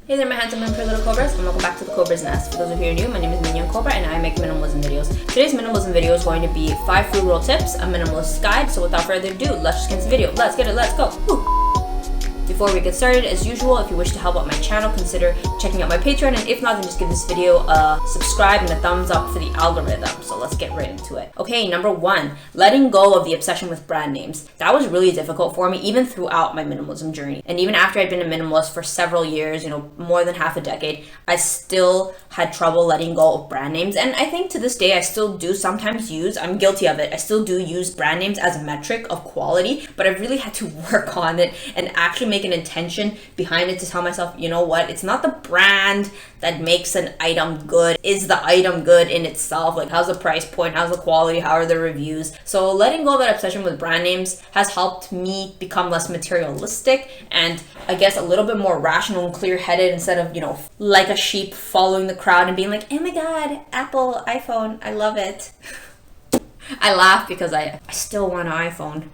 Hey there, my handsome and pretty little Cobras, and welcome back to the Cobra's Nest. For those of you who are new, my name is Mignon Cobra and I make minimalism videos. Today's minimalism video is going to be 5 frugal tips, a minimalist guide. So without further ado, let's just get into the video. Let's get it, let's go. Woo. Before we get started, as usual, if you wish to help out my channel, consider checking out my Patreon, and if not, then just give this video a subscribe and a thumbs up for the algorithm. So let's get right into it. Okay, number 1, letting go of the obsession with brand names. That was really difficult for me, even throughout my minimalism journey. And even after I'd been a minimalist for several years, more than half a decade, I still had trouble letting go of brand names. And I think to this day, I still do sometimes I'm guilty of it, I still do use brand names as a metric of quality, but I've really had to work on it and actually make an intention behind it to tell myself, you know what, it's not the brand that makes an item good. Is the item good in itself? Like, how's the price point? How's the quality? How are the reviews? So letting go of that obsession with brand names has helped me become less materialistic and I guess a little bit more rational and clear-headed instead of, like a sheep following the crowd and being like, oh my god, Apple, iPhone, I love it. I laugh because I still want an iPhone.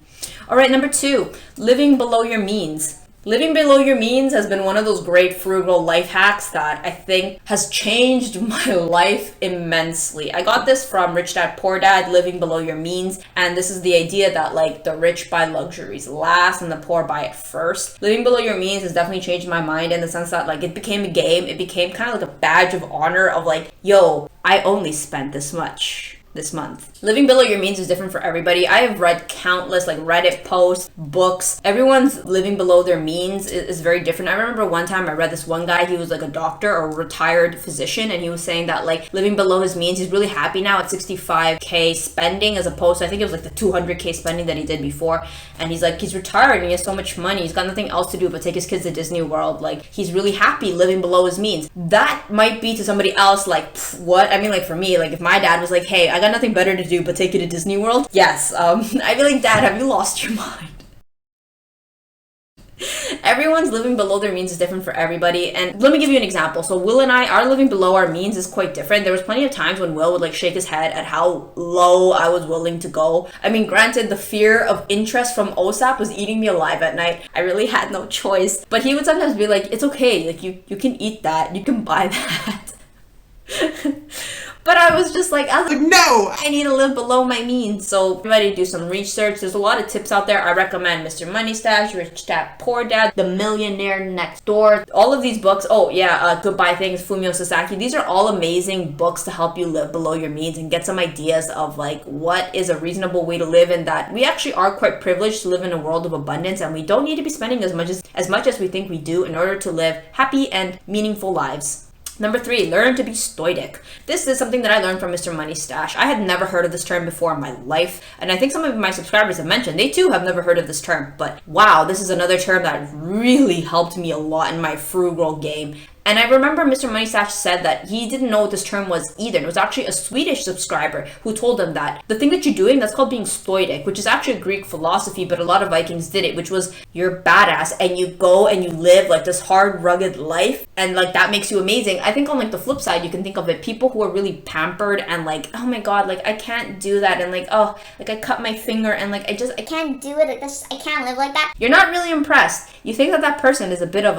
All right, number 2, living below your means. Living below your means has been one of those great frugal life hacks that I think has changed my life immensely. I got this from Rich Dad Poor Dad, Living Below Your Means, and this is the idea that like the rich buy luxuries last and the poor buy it first. Living below your means has definitely changed my mind in the sense that like it became a game. It became kind of like a badge of honor of like, yo, I only spent this much this month. Living below your means is different for everybody. I have read countless like Reddit posts, books. Everyone's living below their means is very different. I remember one time I read this one guy, he was like a doctor or a retired physician, and he was saying that like living below his means, he's really happy now at 65K spending as opposed to, I think it was like the 200K spending that he did before. And he's like, he's retired and he has so much money. He's got nothing else to do but take his kids to Disney World. Like, he's really happy living below his means. That might be to somebody else like, what? I mean, like for me, like if my dad was like, hey, I got nothing better to do but take you to Disney World. Yes, I'd be like, Dad, have you lost your mind? Everyone's living below their means is different for everybody. And let me give you an example. So Will and I, our living below our means is quite different. There was plenty of times when Will would like shake his head at how low I was willing to go. I mean, granted, the fear of interest from OSAP was eating me alive at night. I really had no choice. But he would sometimes be like, it's okay. Like you can eat that. You can buy that. But I was just like, no, I need to live below my means. So everybody do some research. There's a lot of tips out there. I recommend Mr. Money Stash, Rich Dad Poor Dad, The Millionaire Next Door. All of these books. Oh yeah, Goodbye Things, Fumio Sasaki. These are all amazing books to help you live below your means and get some ideas of like what is a reasonable way to live, and that we actually are quite privileged to live in a world of abundance, and we don't need to be spending as much as we think we do in order to live happy and meaningful lives. Number 3, learn to be stoic. This is something that I learned from Mr. Money Stash. I had never heard of this term before in my life, and I think some of my subscribers have mentioned they too have never heard of this term. But wow, this is another term that really helped me a lot in my frugal game. And I remember Mr. Money Stash said that he didn't know what this term was either. It was actually a Swedish subscriber who told him that the thing that you're doing, that's called being stoic, which is actually a Greek philosophy, but a lot of Vikings did it, which was you're badass and you go and you live like this hard, rugged life, and like that makes you amazing. I think on like the flip side, you can think of it, people who are really pampered and like, oh my god, like I can't do that, and like, oh, like I cut my finger and like I can't do it, like I can't live like that. You're not really impressed. You think that person is they're a bit of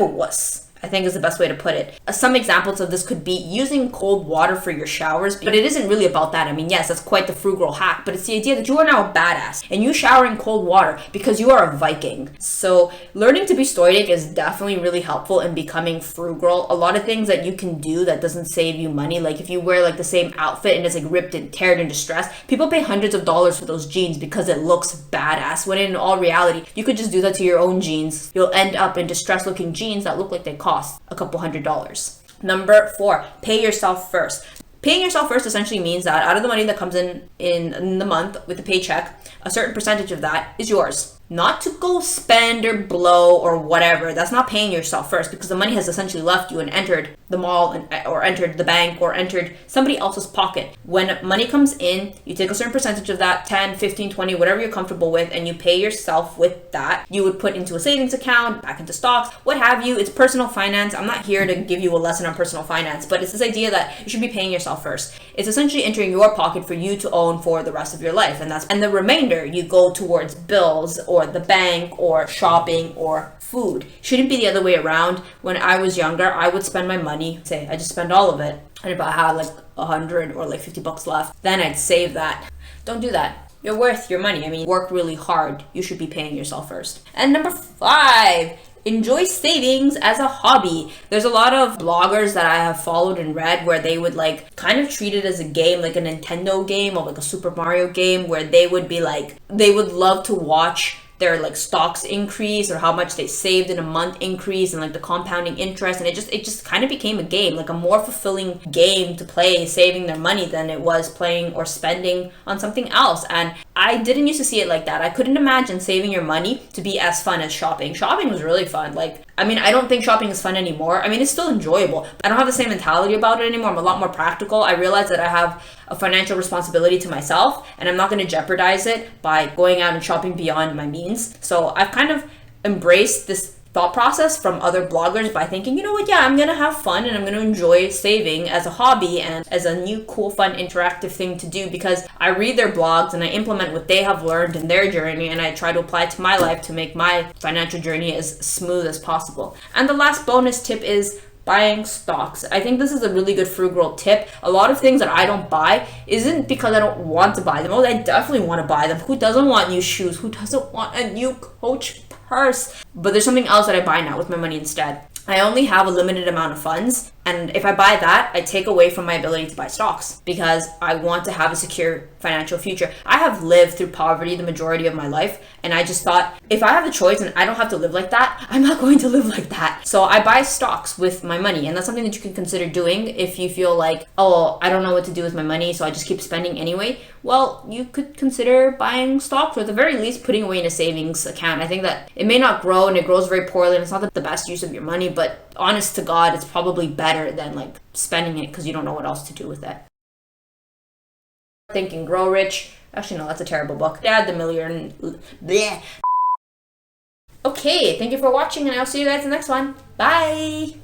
a wuss, I think is the best way to put it. Some examples of this could be using cold water for your showers, but it isn't really about that. I mean, yes, that's quite the frugal hack, but it's the idea that you are now a badass and you shower in cold water because you are a Viking. So learning to be stoic is definitely really helpful in becoming frugal. A lot of things that you can do that doesn't save you money, like if you wear like the same outfit and it's like ripped and teared and distressed, people pay hundreds of dollars for those jeans because it looks badass, when in all reality, you could just do that to your own jeans. You'll end up in distressed looking jeans that look like they cost a couple $100s. Number 4, pay yourself first. Paying yourself first essentially means that out of the money that comes in the month with the paycheck, a certain percentage of that is yours. Not to go spend or blow or whatever. That's not paying yourself first, because the money has essentially left you and entered the mall or entered the bank or entered somebody else's pocket. When money comes in, you take a certain percentage of that, 10, 15, 20, whatever you're comfortable with, and you pay yourself with that. You would put into a savings account, back into stocks, what have you. It's personal finance. I'm not here to give you a lesson on personal finance, but it's this idea that you should be paying yourself first. It's essentially entering your pocket for you to own for the rest of your life, and the remainder you go towards bills or the bank or shopping or food. Shouldn't be the other way around. When I was younger, I would spend my money, say I just spend all of it, and if I had like 100 or like 50 bucks left, then I'd save that. Don't do that. You're worth your money. I mean, work really hard. You should be paying yourself first. And number 5, enjoy savings as a hobby. There's a lot of bloggers that I have followed and read where they would like kind of treat it as a game, like a Nintendo game or like a Super Mario game, where they would be like, they would love to watch their like stocks increase or how much they saved in a month increase and like the compounding interest, and it just kind of became a game, like a more fulfilling game to play saving their money than it was playing or spending on something else. And I didn't used to see it like that. I couldn't imagine saving your money to be as fun as shopping. Shopping was really fun. Like, I mean, I don't think shopping is fun anymore. I mean, it's still enjoyable, but I don't have the same mentality about it anymore. I'm a lot more practical. I realize that I have a financial responsibility to myself, and I'm not going to jeopardize it by going out and shopping beyond my means. So I've kind of embraced this thought process from other bloggers by thinking, you know what, yeah, I'm going to have fun and I'm going to enjoy saving as a hobby and as a new, cool, fun, interactive thing to do, because I read their blogs and I implement what they have learned in their journey, and I try to apply it to my life to make my financial journey as smooth as possible. And the last bonus tip is buying stocks. I think this is a really good frugal tip. A lot of things that I don't buy isn't because I don't want to buy them. Oh, I definitely want to buy them. Who doesn't want new shoes? Who doesn't want a new Coach purse? But there's something else that I buy now with my money instead. I only have a limited amount of funds, and if I buy that, I take away from my ability to buy stocks because I want to have a secure financial future. I have lived through poverty the majority of my life, and I just thought, if I have the choice and I don't have to live like that, I'm not going to live like that. So I buy stocks with my money, and that's something that you can consider doing if you feel like, oh, I don't know what to do with my money, so I just keep spending anyway. Well, you could consider buying stocks, or at the very least putting away in a savings account. I think that it may not grow and it grows very poorly, and it's not the best use of your money, but honest to God, it's probably better than like spending it because you don't know what else to do with it. Think and Grow Rich. Actually, no, that's a terrible book. Dad, the Millionaire. Bleh. Okay, thank you for watching, and I'll see you guys in the next one. Bye!